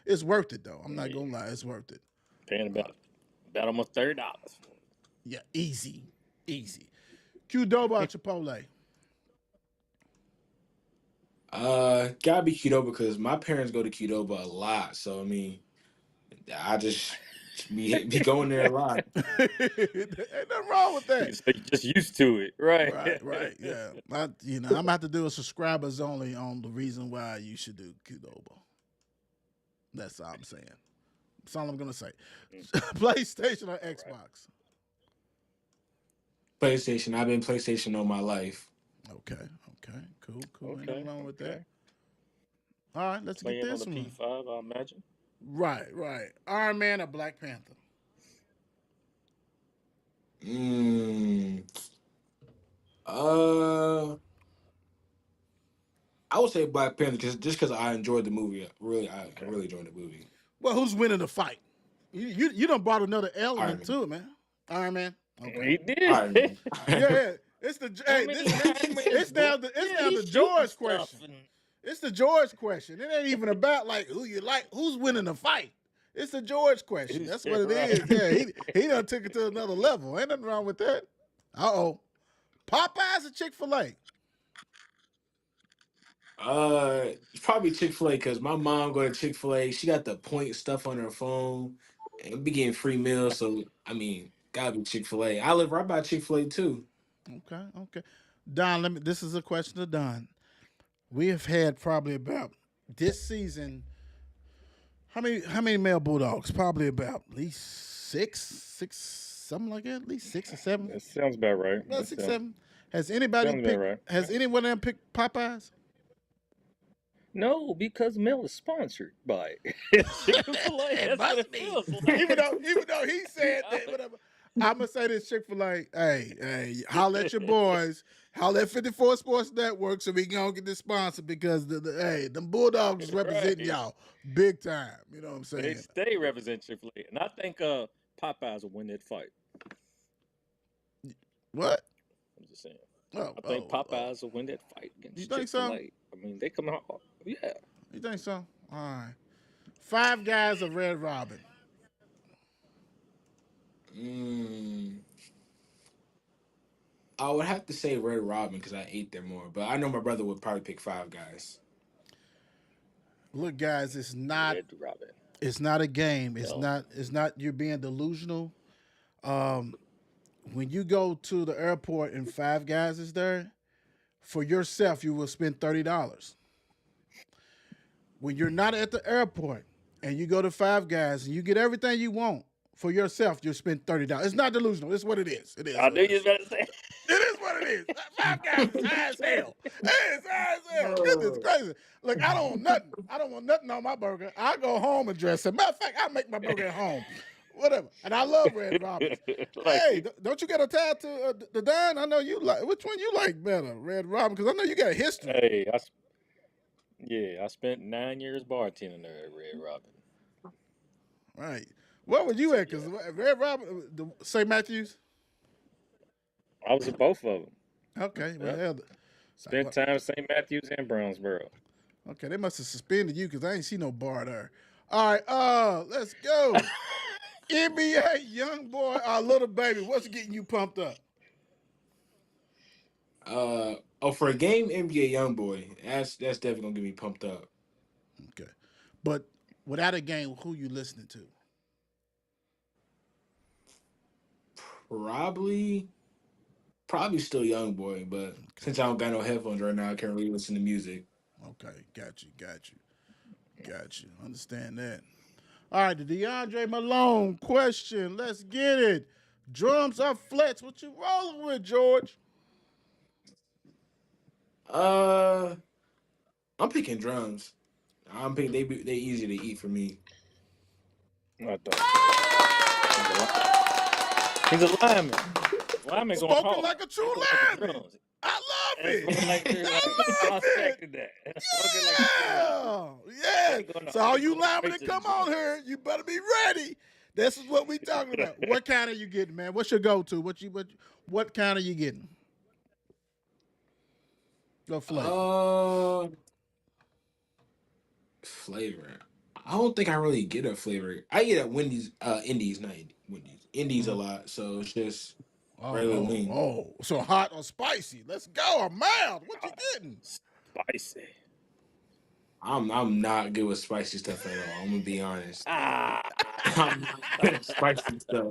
It's worth it though. I'm not gonna lie, it's worth it. Paying about almost $30. Yeah, easy. Qdoba or Chipotle? Gotta be Qdoba because my parents go to Qdoba a lot. So I mean, I just be going there a lot. Ain't nothing wrong with that. So you're just used to it, right? Right. Yeah. I'm gonna have to do a subscribers only on the reason why you should do Qdoba. That's all I'm saying. That's all I'm gonna say. PlayStation or Xbox? PlayStation. I've been PlayStation all my life. Okay. Cool. Ain't Okay. nothing wrong with that. All right, let's Playing get on this the one. P5, I imagine. Right. Iron Man or Black Panther? I would say Black Panther because I enjoyed the movie. I really enjoyed the movie. Well, who's winning the fight? You done brought another element Iron to it, man. Iron Man. Okay. He did. Iron Man. Yeah. It's the it's now the George question. It's the George question. It ain't even about like who you like, who's winning the fight. It's the George question. That's what it is. Yeah, he done took it to another level. Ain't nothing wrong with that. Popeyes or Chick-fil-A? It's probably Chick-fil-A because my mom go to Chick-fil-A. She got the point stuff on her phone and be getting free meals. So I mean, gotta be Chick-fil-A. I live right by Chick-fil-A too. Okay. Don, this is a question to Don. We have had probably about this season. How many male bulldogs? Probably about at least six, something like that. At least 6 or 7. That sounds about right. About 6, 7. Has anybody sounds picked? about right. Has anyone of them picked Popeyes? No, because Mel is sponsored by Chick-fil-A. That's what it feels like. even though he said that, whatever. I'm gonna say this Chick-fil-A. Hey, holla at your boys. Holla at 54 Sports Network so we can go get this sponsor because them Bulldogs is representing Right. y'all big time. You know what I'm They saying? stay represent Chick-fil-A. And I think Popeyes will win that fight. What? I'm just saying. Oh, I think oh, oh. Popeyes will win that fight You against think so? Chick-fil-A. I mean, they come out. Yeah. You think so? All right. Five Guys of Red Robin. Mm, I would have to say Red Robin because I ate there more, but I know my brother would probably pick Five Guys. Look, guys, it's not. Red Robin. It's not a game. It's No. not. It's not. You're being delusional. Um, when you go to the airport and Five Guys is there, for yourself, you will spend $30. When you're not at the airport and you go to Five Guys and you get everything you want for yourself, you spend $30. It's not delusional. It's what it is. It is. I What knew it you is. was about to say. It is what it is. Five Guys is high as hell. Hey, it's high as hell. Goodness gracious. Look, I don't want nothing. I don't want nothing on my burger. I go home and dress it. Matter of fact, I make my burger at home. Whatever. And I love Red Robin. Like, Hey, don't you get attached to the Don? I know you like. Which one you like better, Red Robin? Because I know you got a history. hey, I spent 9 years bartending there at Red Robin. Right. What were you So at? Because Red Robin, St. Matthews. I was at both of them. Okay. Well, Yep. hell, Spent time at St. Matthews and Brownsboro. okay. They must have suspended you because I ain't see no bar there. All right. Let's go. NBA young boy, our little baby. What's getting you pumped up? For a game, NBA YoungBoy, that's definitely gonna get me pumped up. Okay. But without a game, who you listening to? Probably, probably still YoungBoy, but Okay. since I don't got no headphones right now, I can't really listen to music. Okay. Got you. Understand that. All right. The DeAndre Malone question. Let's get it. Drums or flats? What you rolling with, George? Uh, I'm picking drums. I'm picking they easy to eat for me. I don't care. He's a lineman. Lineman going Spoken hard. like a true He gonna hit the lineman. drums. I love And it. spoken like a true lineman. I I love it. respected that. Spoken like a true lineman. Yeah. He gonna- So all he you going linemen straight that to the come on drums. here, you better be ready. This is what we talking about. What kind are you getting, man? What's your go-to? What kind are you getting? Go flavor. Flavor. I don't think I really get a flavor. I eat at Wendy's, Indies, not Wendy's, Indies a lot. So it's just regular wing. Oh. So hot or spicy? Let's go. Or mild? What you getting? Spicy. I'm not good with spicy stuff at all. I'm gonna be honest. Ah. I'm not good with spicy stuff.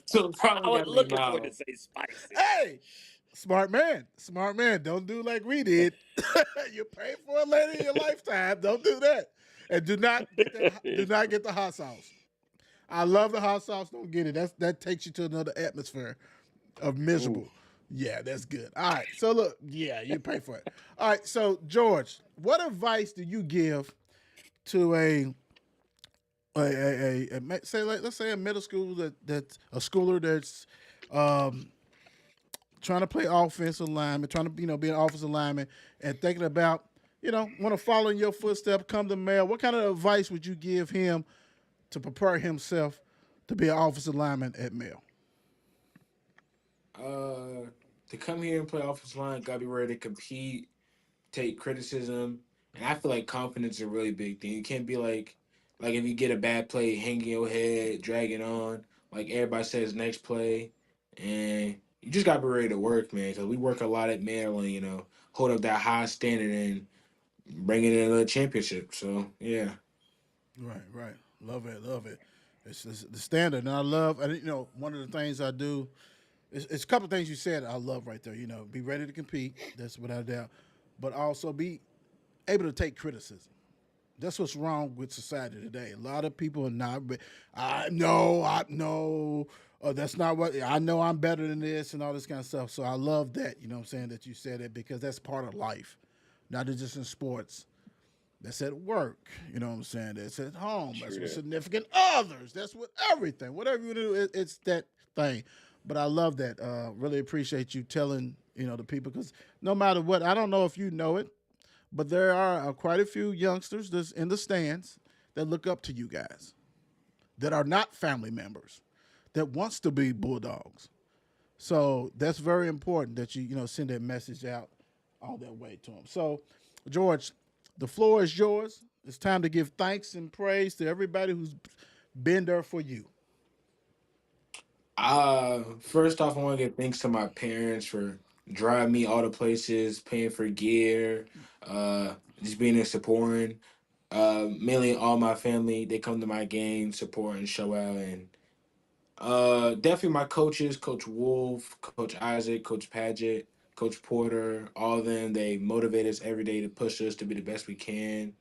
So I probably was gotta be looking for it to mild. say spicy. Hey, smart man. Don't do like we did. You pay for it later in your lifetime. Don't do that. And do not get the hot sauce. I love the hot sauce. Don't get it. That takes you to another atmosphere of miserable. Ooh. Yeah, that's good. All right. So look, yeah, you pay for it. All right. So George, what advice do you give to let's say a middle school that's a schooler that's trying to play offensive lineman, trying to be an offensive lineman, and thinking about want to follow in your footsteps, come to Mel. What kind of advice would you give him to prepare himself to be an offensive lineman at Mel? To come here and play offensive line, gotta be ready to compete, take criticism, and I feel like confidence is a really big thing. You can't be like if you get a bad play, hanging your head, dragging on, like everybody says next play, and you just gotta be ready to work, man. Because we work a lot at Maryland, hold up that high standard and bring it in a championship. So yeah. Right. Love it. It's the standard, and I love. And one of the things I do. It's a couple of things you said I love right there. Be ready to compete. That's without a doubt. But also be able to take criticism. That's what's wrong with society today. A lot of people are not. I know. That's not what I know. I'm better than this and all this kind of stuff. So I love that. You know what I'm saying, that you said it, because that's part of life, not just in sports. That's at work. You know what I'm saying. That's at home. That's with significant others. That's with everything. Whatever you do, it's that thing. But I love that. Really appreciate you telling the people because no matter what, I don't know if you know it, but there are quite a few youngsters that's in the stands that look up to you guys that are not family members that wants to be Bulldogs. So that's very important that you send that message out all that way to them. So, George, the floor is yours. It's time to give thanks and praise to everybody who's been there for you. First off, I want to give thanks to my parents for driving me all the places, paying for gear, uh, just being there supporting. Mainly all my family, they come to my games, support and show out, and definitely my coaches, Coach Wolf, Coach Isaac, Coach Paget, Coach Porter, all of them. They motivate us every day to push us to be the best we can.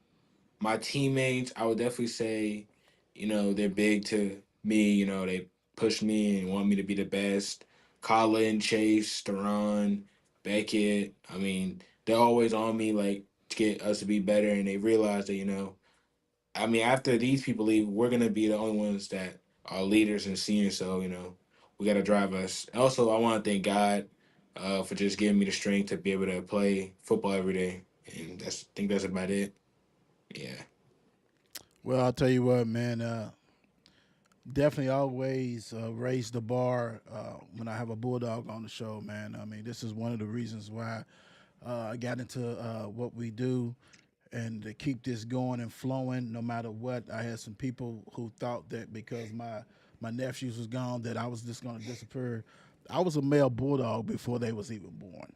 My teammates, I would definitely say, they're big to me. They push me and want me to be the best. Colin, Chase, Steron, Beckett. I mean, they're always on me, like, to get us to be better. And they realize that, I mean, after these people leave, we're going to be the only ones that are leaders and seniors. So, we got to drive us. Also, I want to thank God for just giving me the strength to be able to play football every day. And I think that's about it. Yeah. Well, I'll tell you what, man. Definitely always raise the bar when I have a Bulldog on the show, man. I mean, this is one of the reasons why I got into what we do and to keep this going and flowing no matter what. I had some people who thought that because my nephews was gone that I was just going to disappear. I was a male Bulldog before they was even born.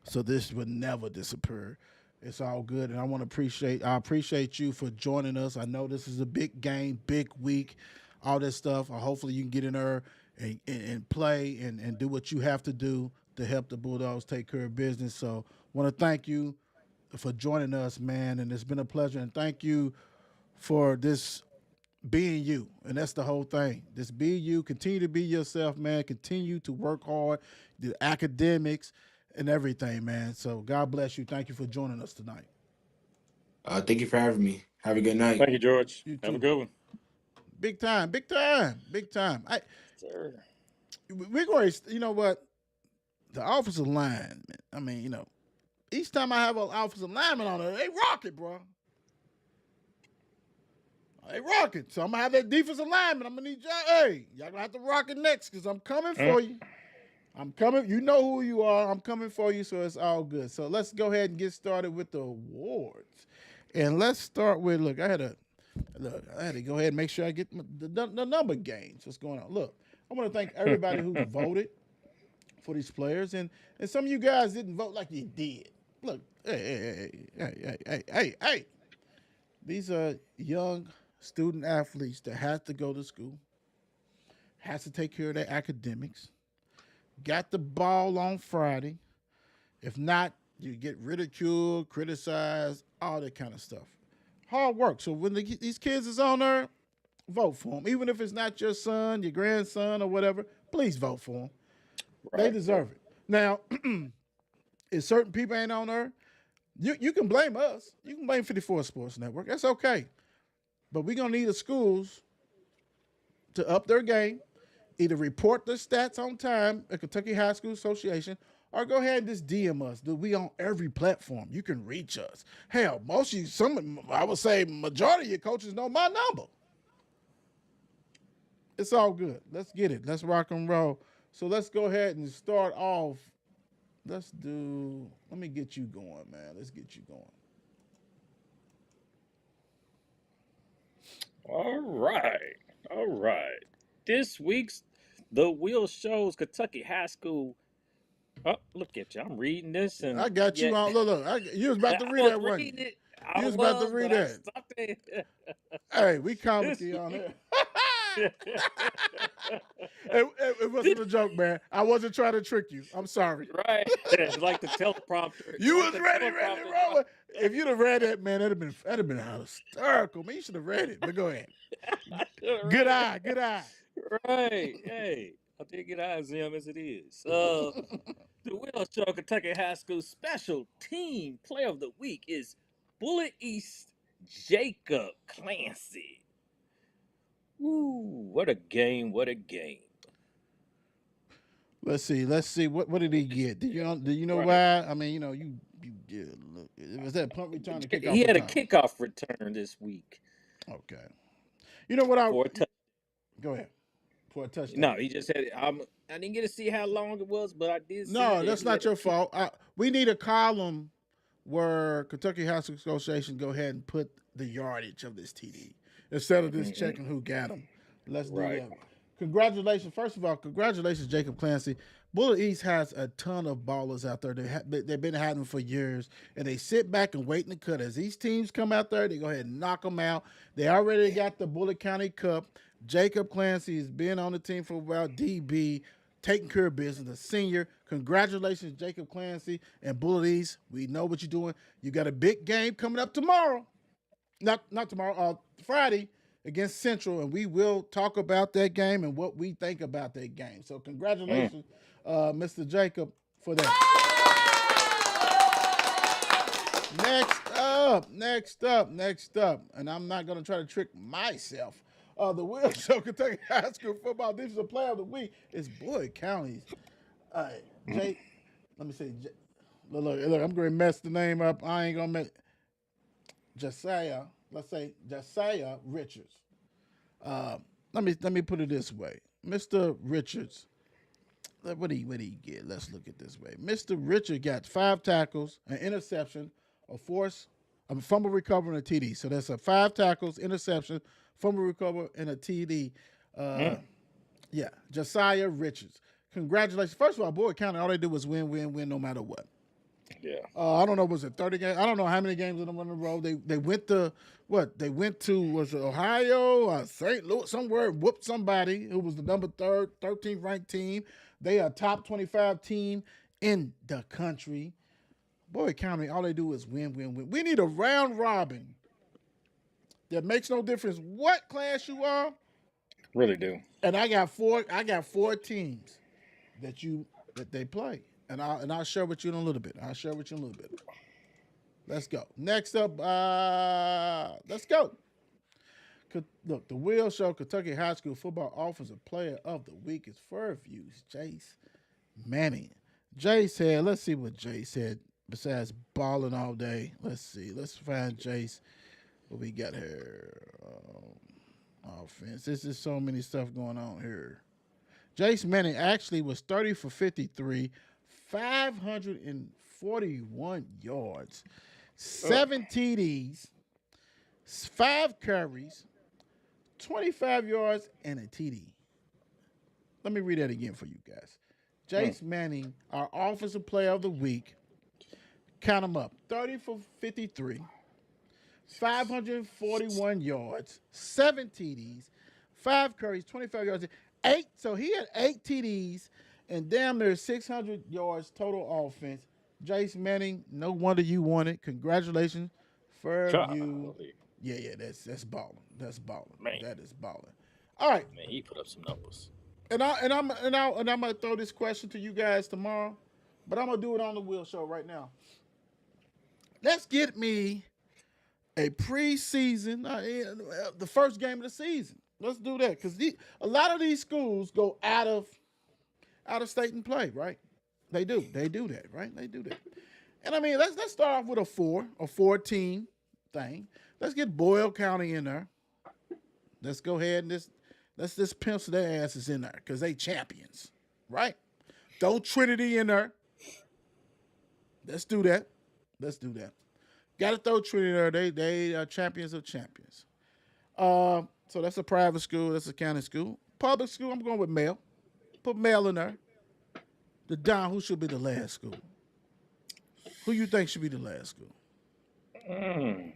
So this would never disappear. It's all good, and I appreciate you for joining us. I know this is a big game, big week, all this stuff. Hopefully you can get in there and play and do what you have to do to help the Bulldogs take care of business. So want to thank you for joining us, man, and it's been a pleasure. And thank you for this being you, and that's the whole thing. Just be you. Continue to be yourself, man. Continue to work hard, the academics, and everything, man. So God bless you. Thank you for joining us tonight. Thank you for having me. Have a good night. Thank you, George. You Have a too. good one. Big time, big time, big time. Sir. We're going. You know what? The offensive line. Man, I mean, each time I have an offensive lineman on it, they rock it, bro. They rock it. So I'm gonna have that defensive lineman. I'm gonna need y'all. Hey, y'all gonna have to rock it next because I'm coming for you. I'm coming. You know who you are. I'm coming for you. So it's all good. So let's go ahead and get started with the awards. And let's start with I had to go ahead and make sure I get the number games. What's going on? Look, I want to thank everybody who voted for these players, and some of you guys didn't vote like you did. Look, hey. These are young student athletes that have to go to school, has to take care of their academics, got the ball on Friday. If not, you get ridiculed, criticized, all that kind of stuff. Hard work. So when these kids is on there, vote for them. Even if it's not your son, your grandson, or whatever, please vote for them. They deserve it. Now, if certain people ain't on there, you can blame us. You can blame 54 Sports Network. That's okay. But we're going to need the schools to up their game, either report their stats on time at Kentucky High School Association, or go ahead and just DM us. Dude, we on every platform. You can reach us. Hell, I would say majority of your coaches know my number. It's all good. Let's get it. Let's rock and roll. So let's go ahead and start off. Let me get you going, man. Let's get you going. All right. All right. This week's The Wheel shows Kentucky High School. Oh, look at you. I'm reading this and I got yeah. you on. Look. You was about to I read was that, wasn't reading you? it. I You was about to was, read but I that. stopped it. Hey, we This comedy on here. It wasn't a joke, man. I wasn't trying to trick you. I'm sorry. right. It's like the teleprompter. You Like was the ready, teleprompter roll. If you'd have read that, man, that'd have been hysterical. Man, you should have read it. But go ahead. Good eye, good eye. Right. Hey, I'll take it eyes him as it is. The Will Show Kentucky High School Special Team Player of the Week is Bullet East Jacob Clancy. Woo, what a game, what a game. Let's see. Let's see. What did he get? Do you know Right. why? I mean, you yeah, look, was that punt return or He kickoff had a return? kickoff return this week Okay. You know what I for a touch. go ahead for a touchdown. No, he just said I didn't get to see how long it was, but I did see No, that that's he not had a your kick. fault. We need a column where Kentucky High School Association go ahead and put the yardage of this TD instead of just Hmm. checking who got him. Let's do Right. that. Congratulations. First of all, congratulations, Jacob Clancy. Bullet East has a ton of ballers out there. They've been having them for years, and they sit back and wait in the cut. As these teams come out there, they go ahead and knock them out. They already got the Bullet County Cup. Jacob Clancy has been on the team for a while. DB, taking care of business, a senior. Congratulations, Jacob Clancy and Bullet East. We know what you're doing. You got a big game coming up tomorrow. Not tomorrow, Friday against Central, and we will talk about that game and what we think about that game. So Mm. congratulations, Mr. Jacob, for that. Next up, and I'm not gonna try to trick myself. The Will Show Kentucky High School Football Defensive Player of the Week is Boyd County's. All right, Jay. Let me see. Look, I'm going to mess the name up. I ain't gonna mess. Josiah. Let's say Josiah Richards. Uh, let me put it this way, Mr. Richards. What did he get? Let's look at this way. Mr. Richard got 5 tackles, an interception, a force, a fumble recovery, and a TD. So that's a 5 tackles, interception, fumble recovery, and a TD. Uh, Mm. yeah, Josiah Richards. Congratulations. First of all, Boyd County, all they do was win, win, win, no matter what. Yeah. I don't know, was it 30 games? I don't know how many games in a row. They went to what? They went to was it Ohio, St. Louis, somewhere, whooped somebody who was the number 13th ranked team. They are top 25 team in the country. Boyd County, all they do is win, win, win. We need a round robin that makes no difference what class you are. Really do. And I got four teams that they play. And I'll share with you in a little bit. Let's go. Next up, let's go. Look, the Will Show Kentucky High School Football Offensive Player of the Week is Fairview's Jace Manning. Jay said, let's see what Jay said besides balling all day. Let's see. Let's find Jace. What we got here? Offense. This is so many stuff going on here. Jace Manning actually was 30 for 53, 541 yards, 7 TDs, 5 carries, 25 yards, and a TD. Let me read that again for you guys. Jace Manning, our offensive player of the week, count them up, 30 for 53, 541 yards, 7 TDs, 5 carries, 25 yards, 8. So he had 8 TDs and damn near 600 yards total offense. Jace Manning, no wonder you won it. Congratulations, Fairview. Golly. Yeah, that's balling. That's balling. Man. That is balling. All right, Man, he put up some numbers. I'm gonna throw this question to you guys tomorrow, but I'm gonna do it on the Will Show right now. Let's get me a preseason, the first game of the season. Let's do that because a lot of these schools go out of state and play, right? They do that, right? They do that. And I mean, let's start off with a 4 team thing. Let's get Boyle County in there. Let's go ahead and let's just pencil their asses in there because they champions, right? Throw Trinity in there. Let's do that. Got to throw Trinity there. They are champions of champions. So that's a private school. That's a county school. Public school, I'm going with Male. Put Male in there. The Don, who should be the last school? Who you think should be the last school? Mm.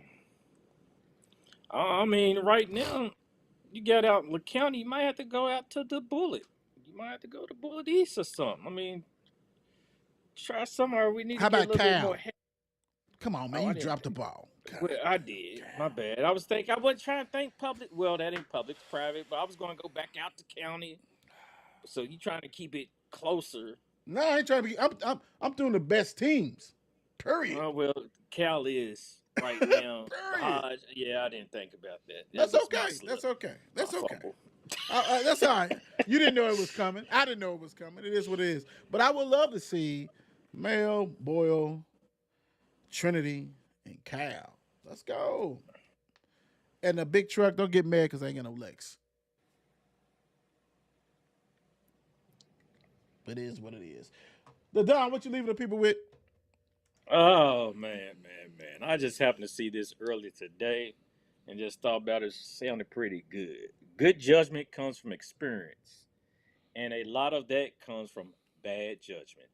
I mean, right now, you got out in the county, you might have to go out to the Bullet. You might have to go to Bullet East or something. I mean, try somewhere. We need How to get a about little bit Cal? more. Come on, man. Oh, I You didn't. dropped the ball. God. Well, I did. My bad. I was trying to think public. Well, that ain't public, it's private. But I was going to go back out to county. So you trying to keep it closer. No, I ain't trying to be. I'm doing the best teams. Period. Oh, well, Cal is right now. Period. Yeah, I didn't think about that. That's was okay. my slip, That's okay. That's my okay. fumble. That's all right. You didn't know it was coming. I didn't know it was coming. It is what it is. But I would love to see Mel, Boyle, Trinity, and Cal. Let's go. And the big truck, don't get mad because I ain't got no legs. It is what it is. The Don, what you leaving the people with? Oh man. I just happened to see this earlier today and just thought about it. Sounded pretty good. Good judgment comes from experience. And a lot of that comes from bad judgment.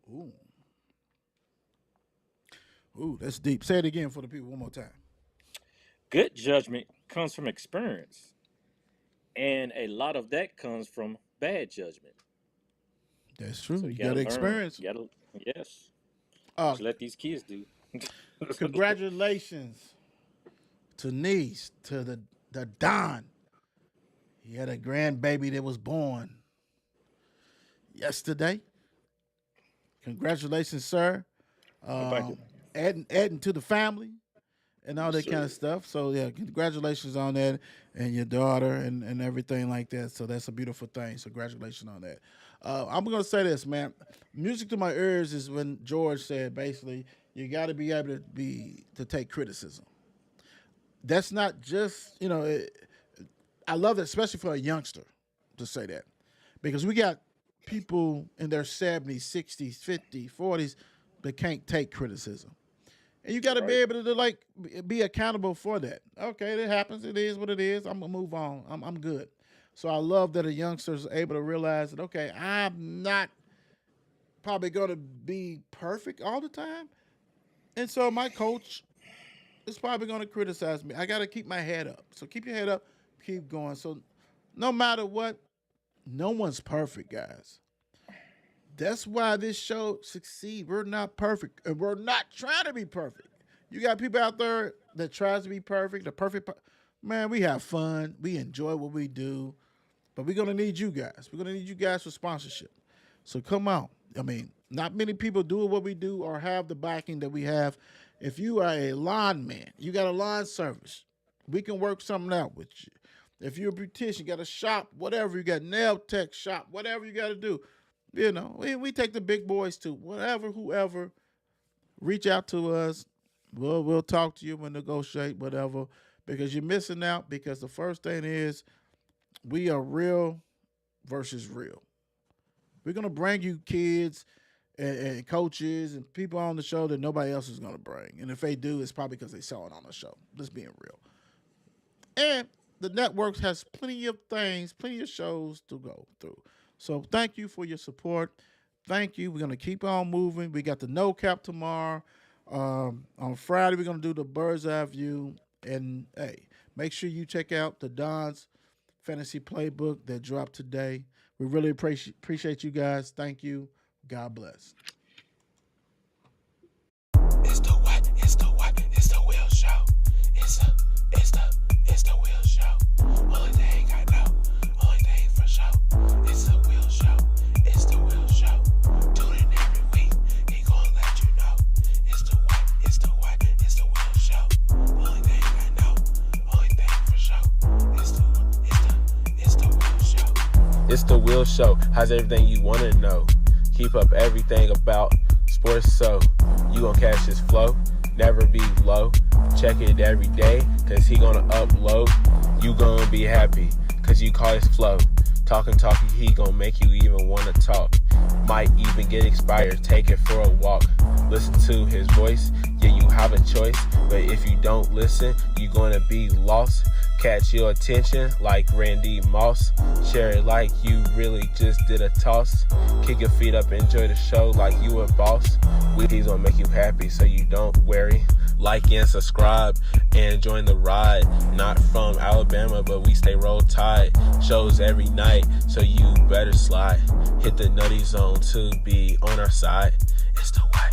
Ooh. Ooh, that's deep. Say it again for the people one more time. Good judgment comes from experience. And a lot of that comes from bad judgment. That's true. So You you got gotta to learn. experience. Yes. Uh, Just let these kids do. Congratulations to niece, to the Don. He had a grandbaby that was born yesterday. Congratulations, sir. Thank you. Adding to the family and all that Yes, kind of sir. stuff. So yeah, congratulations on that and your daughter and everything like that. So that's a beautiful thing. So congratulations on that. I'm gonna say this, man. Music to my ears is when George said basically you got to be able to take criticism. That's not just I love that, especially for a youngster, to say that, because we got people in their 70s, 60s, 50s, 40s that can't take criticism. And you got to be Right. able to be accountable for that. Okay, it happens. It is what it is. I'm gonna move on. I'm good. So I love that a youngster is able to realize that okay, I'm not probably gonna be perfect all the time, and so my coach is probably gonna criticize me. I got to keep my head up. So keep your head up, keep going. So no matter what, no one's perfect, guys. That's why this show succeeds. We're not perfect, and we're not trying to be perfect. You got people out there that tries to be perfect. Man, we have fun. We enjoy what we do, but we're gonna need you guys. We're gonna need you guys for sponsorship. So come on. I mean, not many people do what we do or have the backing that we have. If you are a lawn man, you got a lawn service, we can work something out with you. If you're a beautician, got a shop, whatever, you got nail tech shop, whatever you got to do. We take the big boys too. Whatever, whoever, reach out to us. We'll talk to you. We'll negotiate, whatever, because you're missing out. Because the first thing is we are real versus real. We're gonna bring you kids and coaches and people on the show that nobody else is gonna bring. And if they do, it's probably because they saw it on the show. Just being real. And the networks has plenty of things, plenty of shows to go through. So thank you for your support. Thank you. We're going to keep on moving. We got the No Cap tomorrow. On Friday, we're going to do the Bird's Eye View. And, hey, make sure you check out the Don's Fantasy Playbook that dropped today. We really appreciate you guys. Thank you. God bless. It's the what? It's the what? It's the Will Show. It's the Will Show. Only thing I know, only thing for sure. It's the Will Show. It's the Will Show. Tune in every week. He gonna let you know. It's the what? It's the what? It's the Will Show. Only thing I know, only thing for sure. It's the Will Show. It's the Will Show. How's everything you want to know? Keep up everything about sports so you gon' catch his flow. Never be low. Check it every day, cause he gonna upload. You gonna be happy, cause you call his flow. Talking, he gonna make you even wanna talk. Might even get inspired, take it for a walk. Listen to his voice, yeah, you have a choice. But if you don't listen, you gonna be lost. Catch your attention like Randy Moss. Share it like you really just did a toss. Kick your feet up, enjoy the show like you a boss. He's gonna make you happy so you don't worry. Like and subscribe and join the ride. Not from Alabama, but we stay roll tide. Shows every night, so you better slide. Hit the nutty zone to be on our side. It's the way.